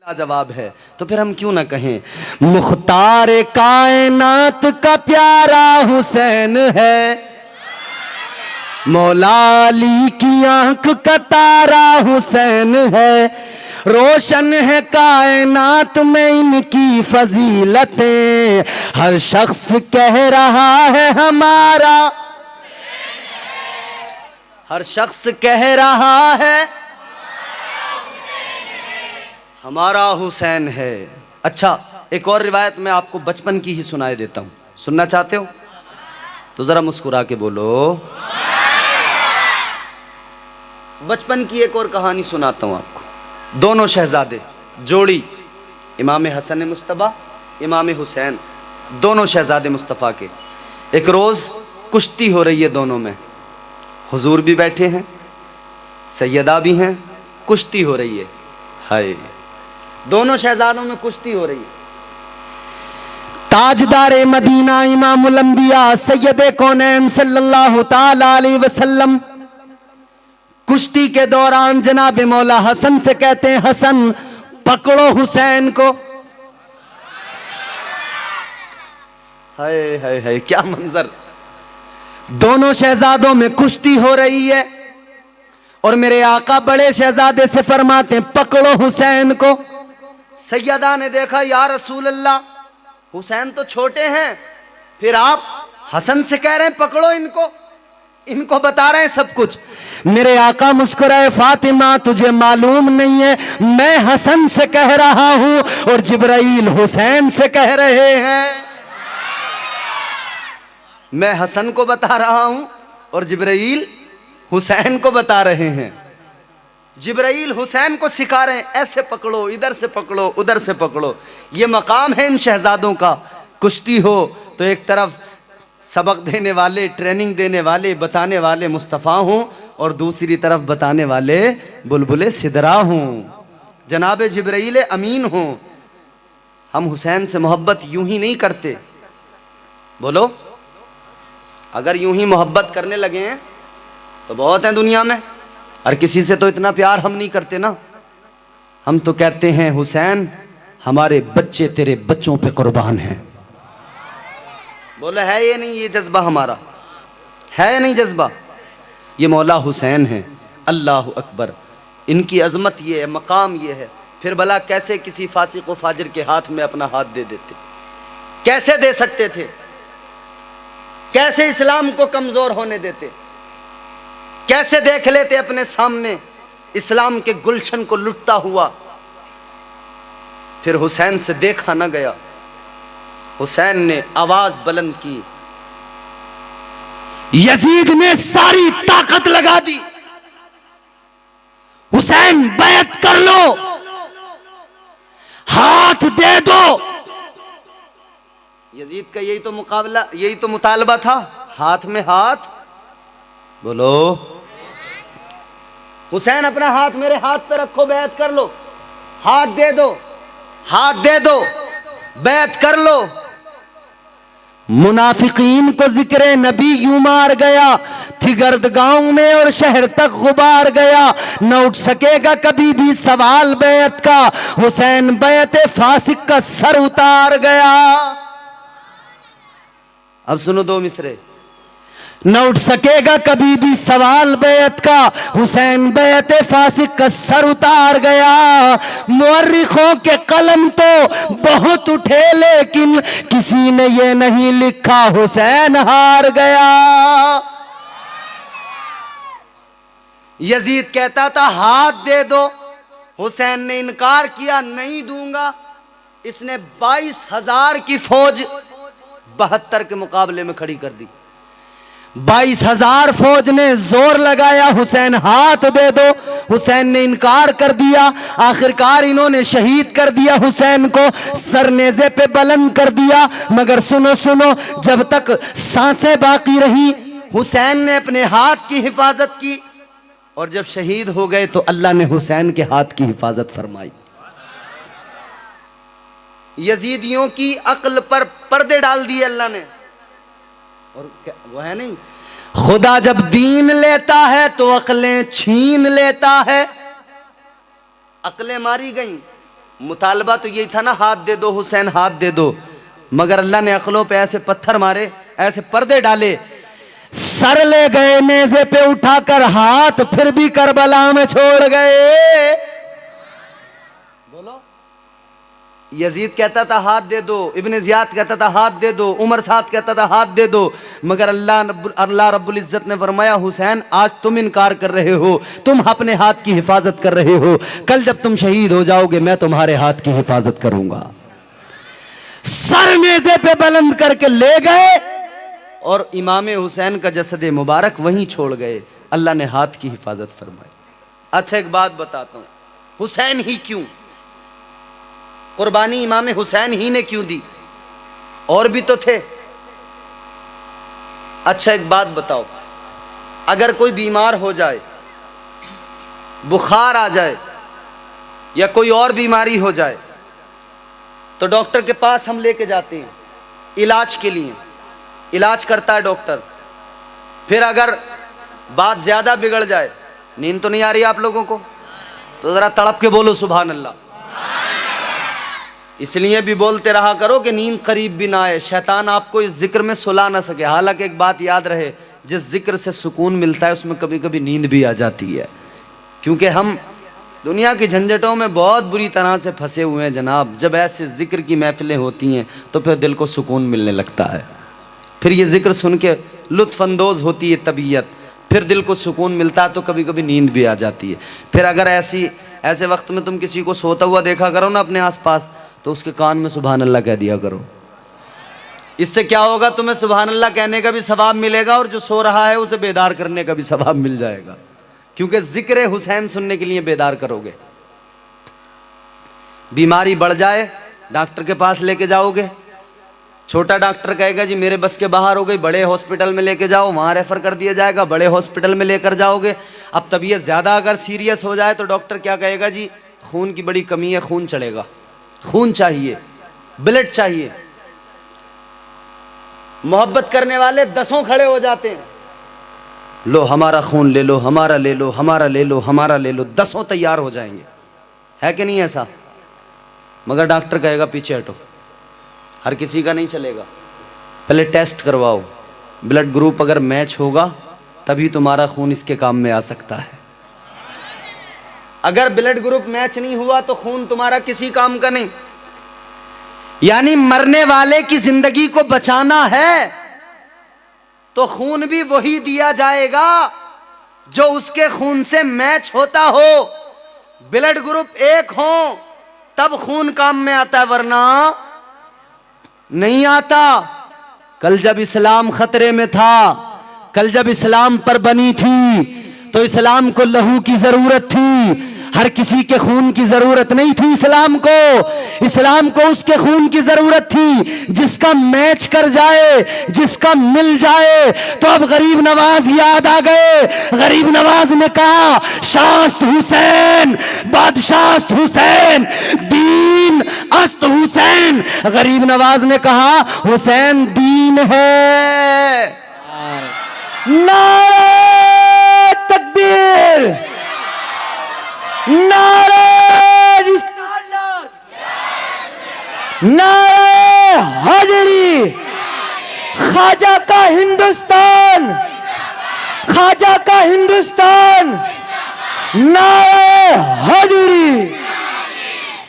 जवाब है, तो फिर हम क्यों ना कहें मुख्तार कायनात का प्यारा हुसैन है, मौला अली की आंख का तारा हुसैन है, रोशन है कायनात में इनकी फजीलतें, हर शख्स कह रहा है हमारा, हर शख्स कह रहा है हमारा हुसैन है। अच्छा, एक और रिवायत मैं आपको बचपन की ही सुनाए देता हूं, सुनना चाहते हो तो जरा मुस्कुरा के बोलो। बचपन की एक और कहानी सुनाता हूं आपको। दोनों शहजादे जोड़ी, इमाम हसन मुस्तफ़ा, इमाम हुसैन, दोनों शहजादे मुस्तफ़ा के। एक रोज कुश्ती हो रही है दोनों में, हुजूर भी बैठे हैं, सैयदा भी हैं, कुश्ती हो रही है। हाय, दोनों शहजादों में कुश्ती हो रही है। ताजदारे मदीना इमामुल अंबिया सैयदे कौनैन सल्लल्लाहु ताला अलैहि वसल्लम कुश्ती के दौरान जनाब मौला हसन से कहते हैं, हसन पकड़ो हुसैन को। हाय हाय हाय, क्या मंजर। दोनों शहजादों में कुश्ती हो रही है और मेरे आका बड़े शहजादे से फरमाते हैं, पकड़ो हुसैन को। सैयदा ने देखा, या रसूल अल्लाह, हुसैन तो छोटे हैं, फिर आप हसन से कह रहे हैं पकड़ो इनको, इनको बता रहे हैं सब कुछ। मेरे आका मुस्कुराए, फातिमा तुझे मालूम नहीं है, मैं हसन से कह रहा हूं और जिब्राइल हुसैन से कह रहे हैं। मैं हसन को बता रहा हूं और जिब्राइल हुसैन को बता रहे हैं। जिब्राइल हुसैन को सिखा रहे हैं, ऐसे पकड़ो, इधर से पकड़ो, उधर से पकड़ो। ये मकाम है इन शहजादों का। कुश्ती हो तो एक तरफ सबक देने वाले, ट्रेनिंग देने वाले, बताने वाले मुस्तफ़ा हों और दूसरी तरफ बताने वाले बुलबुले सिदरा हों, जनाब जिब्राइल अमीन हों। हम हुसैन से मोहब्बत यूं ही नहीं करते, बोलो। अगर यूं ही मोहब्बत करने लगे हैं तो बहुत हैं दुनिया में, और किसी से तो इतना प्यार हम नहीं करते ना। हम तो कहते हैं, हुसैन हमारे बच्चे तेरे बच्चों पे कुर्बान हैं। बोले, है ये नहीं ये जज्बा हमारा, है नहीं जज्बा। ये मौला हुसैन है, अल्लाह अकबर। इनकी अजमत ये है, मकाम ये है। फिर भला कैसे किसी फासिक व फाजिर के हाथ में अपना हाथ दे देते? कैसे दे सकते थे? कैसे इस्लाम को कमजोर होने देते? कैसे देख लेते अपने सामने इस्लाम के गुलशन को लुटता हुआ? फिर हुसैन से देखा न गया। हुसैन ने आवाज बुलंद की, यजीद ने सारी ताकत लगा दी, हुसैन बैत कर लो, हाथ दे दो। यजीद का यही तो मुकाबला, यही तो मुतालबा था, हाथ में हाथ। बोलो, हुसैन अपना हाथ मेरे हाथ पे रखो, बैत कर लो, हाथ दे दो, हाथ दे दो, बैत कर लो। मुनाफिकीन को जिक्र नबी यूं मार गया, थी गर्द गांव में और शहर तक गुबार गया, न उठ सकेगा कभी भी सवाल बैत का, हुसैन बैत फासिक का सर उतार गया। अब सुनो दो मिसरे। न उठ सकेगा कभी भी सवाल बैत का, हुसैन बैत फासिक का सर उतार गया। मुअर्रिखों के कलम तो बहुत उठे, लेकिन किसी ने ये नहीं लिखा हुसैन हार गया। यजीद कहता था, हाथ दे दो। हुसैन ने इनकार किया, नहीं दूंगा। इसने 22,000 की फौज 72 के मुकाबले में खड़ी कर दी। 22,000 फौज ने जोर लगाया, हुसैन हाथ दे दो। हुसैन ने इनकार कर दिया। आखिरकार इन्होंने शहीद कर दिया हुसैन को, सर नेज़े पे बुलंद कर दिया। मगर सुनो सुनो, जब तक सांसें बाकी रही हुसैन ने अपने हाथ की हिफाजत की, और जब शहीद हो गए तो अल्लाह ने हुसैन के हाथ की हिफाजत फरमाई। यजीदियों की अक्ल पर पर्दे डाल दिए अल्लाह ने। और वो है नहीं, खुदा जब दीन लेता है तो अक्लें छीन लेता है। अक्लें मारी गईं, मुतालबा तो यही था ना, हाथ दे दो हुसैन, हाथ दे दो, मगर अल्लाह ने अक्लों पे ऐसे पत्थर मारे, ऐसे पर्दे डाले, सर ले गए नेज़े पे उठाकर हाथ, फिर भी करबला में छोड़ गए। बोलो। यजीद कहता था हाथ दे दो, इब्ने ज़ियाद कहता था हाथ दे दो, उमर साद कहता था हाथ दे दो, मगर अल्लाह रब्बुल इज़्ज़त ने फरमाया हुसैन आज तुम इनकार कर रहे हो, तुम अपने हाथ की हिफाजत कर रहे हो, कल जब तुम शहीद हो जाओगे मैं तुम्हारे हाथ की हिफाजत करूंगा। सर नेज़े पे बुलंद करके ले गए और इमाम हुसैन का जसद मुबारक वहीं छोड़ गए। अल्लाह ने हाथ की हिफाजत फरमाई। अच्छा एक बात बताता हूं, हुसैन ही क्यों, कुर्बानी इमाम हुसैन ही ने क्यों दी? और भी तो थे। अच्छा एक बात बताओ, अगर कोई बीमार हो जाए, बुखार आ जाए या कोई और बीमारी हो जाए, तो डॉक्टर के पास हम लेके जाते हैं इलाज के लिए, इलाज करता है डॉक्टर। फिर अगर बात ज्यादा बिगड़ जाए, नींद तो नहीं आ रही आप लोगों को, तो जरा तड़प के बोलो सुभान अल्लाह। इसलिए भी बोलते रहा करो कि नींद करीब भी ना आए, शैतान आपको इस जिक्र में सुला ना सके। हालांकि एक बात याद रहे, जिस जिक्र से सुकून मिलता है उसमें कभी कभी नींद भी आ जाती है, क्योंकि हम दुनिया की झंझटों में बहुत बुरी तरह से फंसे हुए हैं जनाब। जब ऐसे जिक्र की महफिलें होती हैं तो फिर दिल को सुकून मिलने लगता है, फिर ये जिक्र सुन के लुत्फ़अंदोज़ होती है तबीयत, फिर दिल को सुकून मिलता है, तो कभी कभी नींद भी आ जाती है। फिर अगर ऐसे वक्त में तुम किसी को सोता हुआ देखा करो ना अपने आसपास, तो उसके कान में सुभान अल्लाह कह दिया करो। इससे क्या होगा, तुम्हें सुभान अल्लाह कहने का भी सवाब मिलेगा और जो सो रहा है उसे बेदार करने का भी सवाब मिल जाएगा, क्योंकि जिक्र हुसैन सुनने के लिए बेदार करोगे। बीमारी बढ़ जाए डॉक्टर के पास लेके जाओगे, छोटा डॉक्टर कहेगा जी मेरे बस के बाहर हो गई, बड़े हॉस्पिटल में लेके जाओ, वहाँ रेफ़र कर दिया जाएगा, बड़े हॉस्पिटल में लेकर जाओगे। अब तबीयत ज़्यादा अगर सीरियस हो जाए तो डॉक्टर क्या कहेगा जी खून की बड़ी कमी है, खून चलेगा, खून चाहिए, ब्लड चाहिए। मोहब्बत करने वाले दसों खड़े हो जाते हैं, लो हमारा खून ले लो, हमारा ले लो, हमारा ले लो, हमारा ले लो, दसों तैयार हो जाएंगे, है कि नहीं ऐसा? मगर डॉक्टर कहेगा पीछे हटो, हर किसी का नहीं चलेगा, पहले टेस्ट करवाओ, ब्लड ग्रुप अगर मैच होगा तभी तुम्हारा खून इसके काम में आ सकता है। अगर ब्लड ग्रुप मैच नहीं हुआ तो खून तुम्हारा किसी काम का नहीं। यानी मरने वाले की जिंदगी को बचाना है तो खून भी वही दिया जाएगा जो उसके खून से मैच होता हो। ब्लड ग्रुप एक हो तब खून काम में आता है, वरना नहीं आता। कल जब इस्लाम खतरे में था, कल जब इस्लाम पर बनी थी, तो इस्लाम को लहू की जरूरत थी, हर किसी के खून की जरूरत नहीं थी। इस्लाम को उसके खून की जरूरत थी जिसका मैच कर जाए, जिसका मिल जाए। तो अब गरीब नवाज याद आ गए। गरीब नवाज ने कहा शास्त हुसैन, बादशाह हुसैन, दीन अस्त हुसैन। गरीब नवाज ने कहा हुसैन दीन है। नारे तकबीर, नारे रिसालत, नारे हाजिरी। ख्वाजा का हिंदुस्तान, ख्वाजा का हिंदुस्तान, नारे हाजिरी।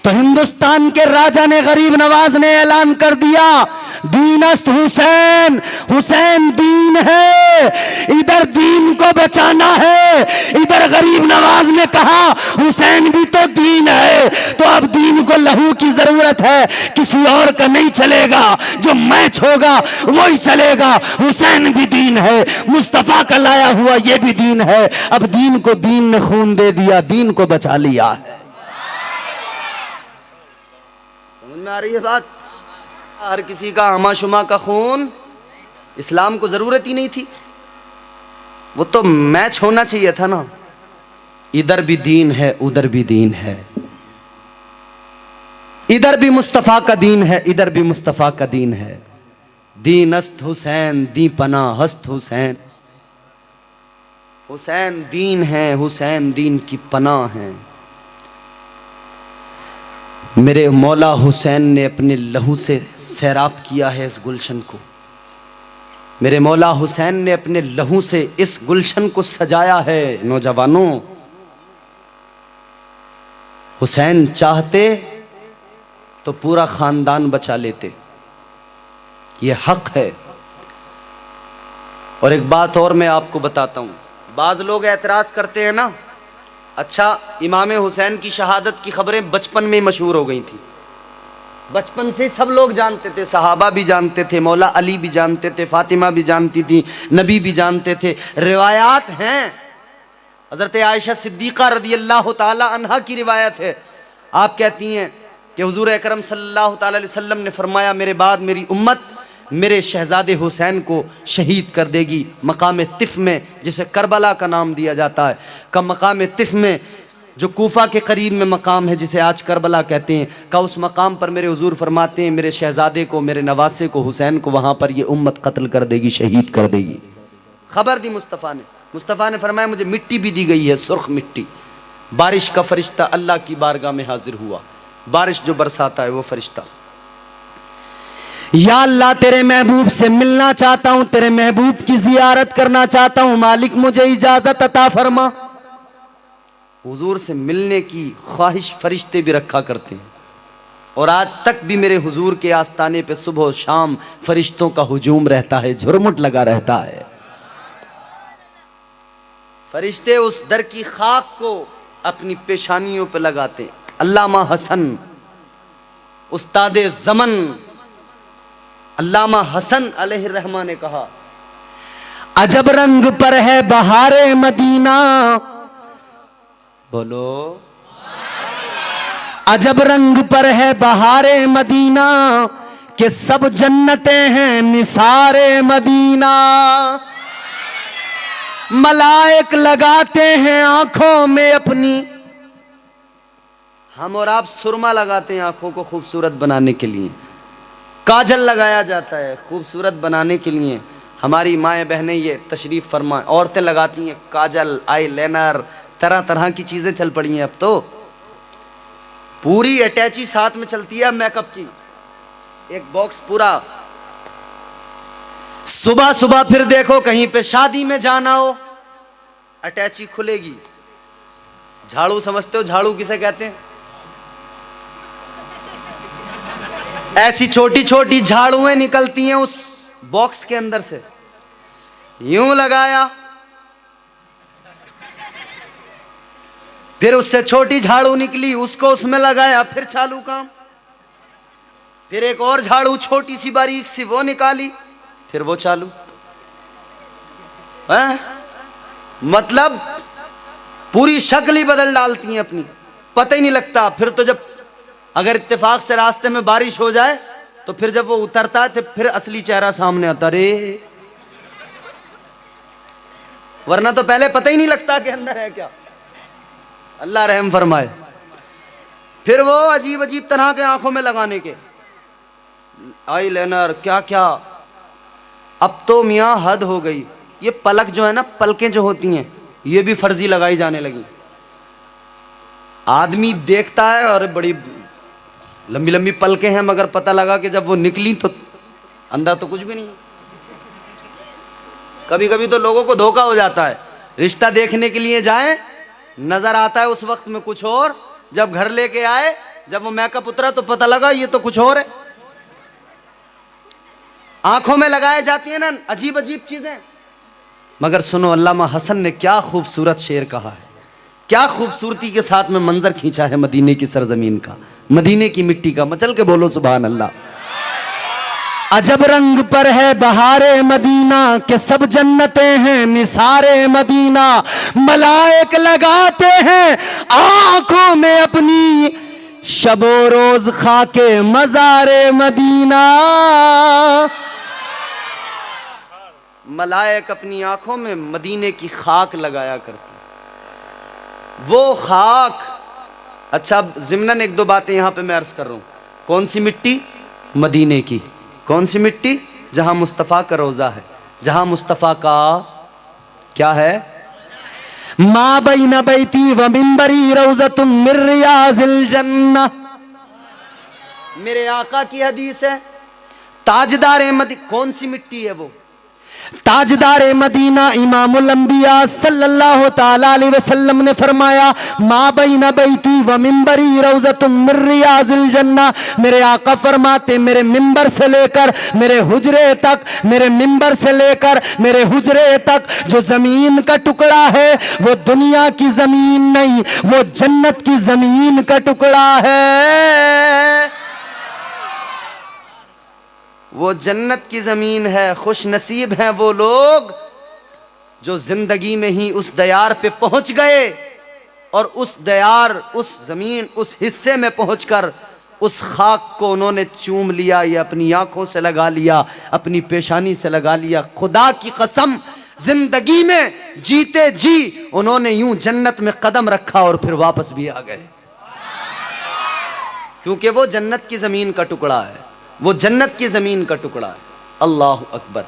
तो हिंदुस्तान के राजा ने, गरीब नवाज ने ऐलान कर दिया दीनस्त हुसैन, हुसैन दीन है। इधर दीन को बचाना है, इधर गरीब नवाज ने कहा हुसैन भी तो दीन है। तो अब दीन को लहू की जरूरत है, किसी और का नहीं चलेगा, जो मैच होगा वही चलेगा। हुसैन भी दीन है, मुस्तफा का लाया हुआ ये भी दीन है। अब दीन को दीन ने खून दे दिया, दीन को बचा लिया है। समझ में आ रही है बात? हर किसी का आमाशुमा का खून, इस्लाम को जरूरत ही नहीं थी, वो तो मैच होना चाहिए था ना। इधर भी दीन है, उधर भी दीन है, इधर भी मुस्तफा का दीन है, इधर भी मुस्तफा का दीन है। दीनस्त हुसैन, दी पना हस्त हुसैन। हुसैन दीन है, हुसैन दीन की पनाह है। मेरे मौला हुसैन ने अपने लहू से सैराब किया है इस गुलशन को। मेरे मौला हुसैन ने अपने लहू से इस गुलशन को सजाया है। नौजवानों, हुसैन चाहते तो पूरा खानदान बचा लेते, ये हक है। और एक बात और मैं आपको बताता हूं, बाज लोग एतराज करते हैं ना, अच्छा इमाम हुसैन की शहादत की खबरें बचपन में मशहूर हो गई थी, बचपन से सब लोग जानते थे, सहाबा भी जानते थे, मौला अली भी जानते थे, फातिमा भी जानती थी, नबी भी जानते थे। रिवायात हैं, हज़रत आयशा सिद्दीक़ा रज़ी अल्लाह ताला अन्हा की रिवायत है। आप कहती हैं कि हुज़ूर अकरम सल्लल्लाहु ताला अलैहि वसल्लम ने फरमाया, मेरे बाद मेरी उम्मत मेरे शहज़ादे हुसैन को शहीद कर देगी मकाम तिफ़ में, जिसे करबला का नाम दिया जाता है। का मकाम तिफ़ में, जो कूफा के करीब में मकाम है, जिसे आज करबला कहते हैं, का उस मकाम पर मेरे हुजूर फरमाते हैं, मेरे शहज़ादे को, मेरे नवासे को, हुसैन को वहाँ पर ये उम्मत कत्ल कर देगी, शहीद कर देगी। खबर दी मुस्तफ़ा ने फरमाया, मुझे मिट्टी भी दी गई है, सुर्ख मिट्टी। बारिश का फरिश्ता अल्लाह की बारगाह में हाजिर हुआ, बारिश जो बरसाता है वो फरिश्ता, या अल्लाह तेरे महबूब से मिलना चाहता हूँ, तेरे महबूब की जियारत करना चाहता हूँ, मालिक मुझे इजाज़त अता फरमा। हुजूर से मिलने की ख्वाहिश फरिश्ते भी रखा करते हैं, और आज तक भी मेरे हुजूर के आस्ताने पे सुबह शाम फरिश्तों का हुजूम रहता है, झुरमुट लगा रहता है। फरिश्ते उस दर की खाक को अपनी पेशानियों पे लगाते। अल्लामा हसन उस्तादे ज़मन अल्लामा हसन अलैहिर्रहमा ने कहा, अजब रंग पर है बहारे मदीना, बोलो अजब रंग पर है बहारे मदीना, कि सब जन्नतें हैं निसारे मदीना। मलाइक लगाते हैं आंखों में अपनी, हम और आप सुरमा लगाते हैं आंखों को खूबसूरत बनाने के लिए, काजल लगाया जाता है खूबसूरत बनाने के लिए। हमारी माएँ बहनें ये तशरीफ़ फरमाएं, औरतें लगाती हैं काजल, आई लाइनर, तरह तरह की चीज़ें चल पड़ी हैं अब तो, पूरी अटैची साथ में चलती है मेकअप की, एक बॉक्स पूरा। सुबह सुबह फिर देखो कहीं पे शादी में जाना हो, अटैची खुलेगी। झाड़ू समझते हो, झाड़ू किसे कहते हैं? ऐसी छोटी छोटी झाड़ुएं निकलती हैं उस बॉक्स के अंदर से, यूं लगाया, फिर उससे छोटी झाड़ू निकली, उसको उसमें लगाया, फिर चालू काम, फिर एक और झाड़ू छोटी सी बारीक सी वो निकाली, फिर वो चालू है? मतलब पूरी शक्ल ही बदल डालती हैं अपनी, पता ही नहीं लगता। फिर तो जब अगर इत्तेफाक से रास्ते में बारिश हो जाए तो फिर जब वो उतरता है तो फिर असली चेहरा सामने आता, रे, वरना तो पहले पता ही नहीं लगता कि अंदर है क्या। अल्लाह रहम फरमाए। फिर वो अजीब अजीब तरह के आंखों में लगाने के आई लाइनर, क्या क्या। अब तो मियाँ हद हो गई, ये पलक जो है ना, पलकें जो होती हैं, ये भी फर्जी लगाई जाने लगी। आदमी देखता है और बड़ी लंबी लंबी पलकें हैं, मगर पता लगा कि जब वो निकली तो अंदर तो कुछ भी नहीं। कभी कभी तो लोगों को धोखा हो जाता है, रिश्ता देखने के लिए जाएं, नजर आता है उस वक्त में कुछ और, जब घर लेके आए, जब वो मेकअप उतरा तो पता लगा ये तो कुछ और है। आंखों में लगाए जाती है ना अजीब अजीब चीजें। मगर सुनो, अल्लामा हसन ने क्या खूबसूरत शेर कहा है, क्या खूबसूरती के साथ में मंजर खींचा है मदीने की सरजमीन का, मदीने की मिट्टी का। मचल के बोलो सुभान अल्लाह। अजब रंग पर है बहारे मदीना, के सब जन्नतें हैं निसारे मदीना। मलाइक लगाते हैं आंखों में अपनी, शबो रोज खाके मज़ारे मदीना। मलाइक अपनी आंखों में मदीने की खाक लगाया करते, वो खाक। अच्छा, अब ज़िम्नन एक दो बातें यहाँ पे मैं अर्ज कर रहा हूँ। कौन सी मिट्टी? मदीने की। कौन सी मिट्टी? जहाँ मुस्तफ़ा का रोज़ा है, जहाँ मुस्तफ़ा का क्या है, मा बैना बैती व मिंबरी रौज़तुम मिन रियाज़िल जन्नह। मेरे आका की हदीस है, ताजदार मदीना, कौन सी मिट्टी है वो? ताजदार मदीना इमामुल अंबिया सल्लल्लाहु ताला अलैहि वसल्लम ने फरमाया, मा बैना बैती व मिंबरी रौज़तुम मिन रियाज़िल जन्ना। मेरे आका फरमाते, मेरे मिंबर से लेकर मेरे हुजरे तक, मेरे मिंबर से लेकर मेरे हुजरे तक जो जमीन का टुकड़ा है वो दुनिया की जमीन नहीं, वो जन्नत की जमीन का टुकड़ा है। वो जन्नत की जमीन है। खुश नसीब हैं वो लोग जो जिंदगी में ही उस दयार पे पहुंच गए और उस दयार, उस जमीन, उस हिस्से में पहुंचकर उस खाक को उन्होंने चूम लिया या अपनी आंखों से लगा लिया, अपनी पेशानी से लगा लिया। खुदा की कसम, जिंदगी में जीते जी उन्होंने यूं जन्नत में कदम रखा और फिर वापस भी आ गए, क्योंकि वो जन्नत की जमीन का टुकड़ा है, वो जन्नत की जमीन का टुकड़ा है। अल्लाह अकबर।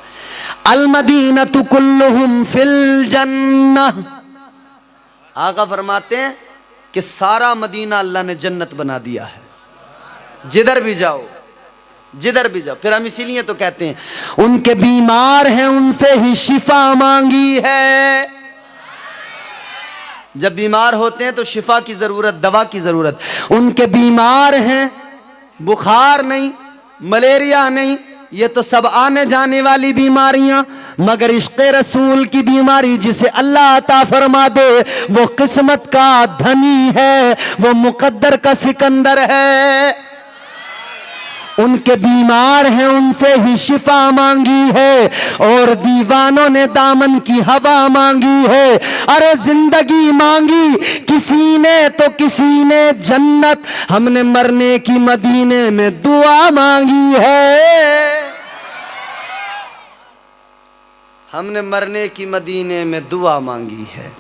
अल मदीनतु कुल्लुहुम फिल जन्नह। आका फरमाते हैं कि सारा मदीना अल्लाह ने जन्नत बना दिया है, जिधर भी जाओ, जिधर भी जाओ। फिर हम इसीलिए तो कहते हैं उनके बीमार हैं उनसे ही शिफा मांगी है। जब बीमार होते हैं तो शिफा की जरूरत, दवा की जरूरत। उनके बीमार हैं, बुखार नहीं, मलेरिया नहीं, ये तो सब आने जाने वाली बीमारियां, मगर इश्क़े रसूल की बीमारी जिसे अल्लाह अता फरमा दे वो किस्मत का धनी है, वो मुकद्दर का सिकंदर है। उनके बीमार हैं उनसे ही शिफा मांगी है और दीवानों ने दामन की हवा मांगी है। अरे जिंदगी मांगी किसी ने तो किसी ने जन्नत, हमने मरने की मदीने में दुआ मांगी है। हमने मरने की मदीने में दुआ मांगी है।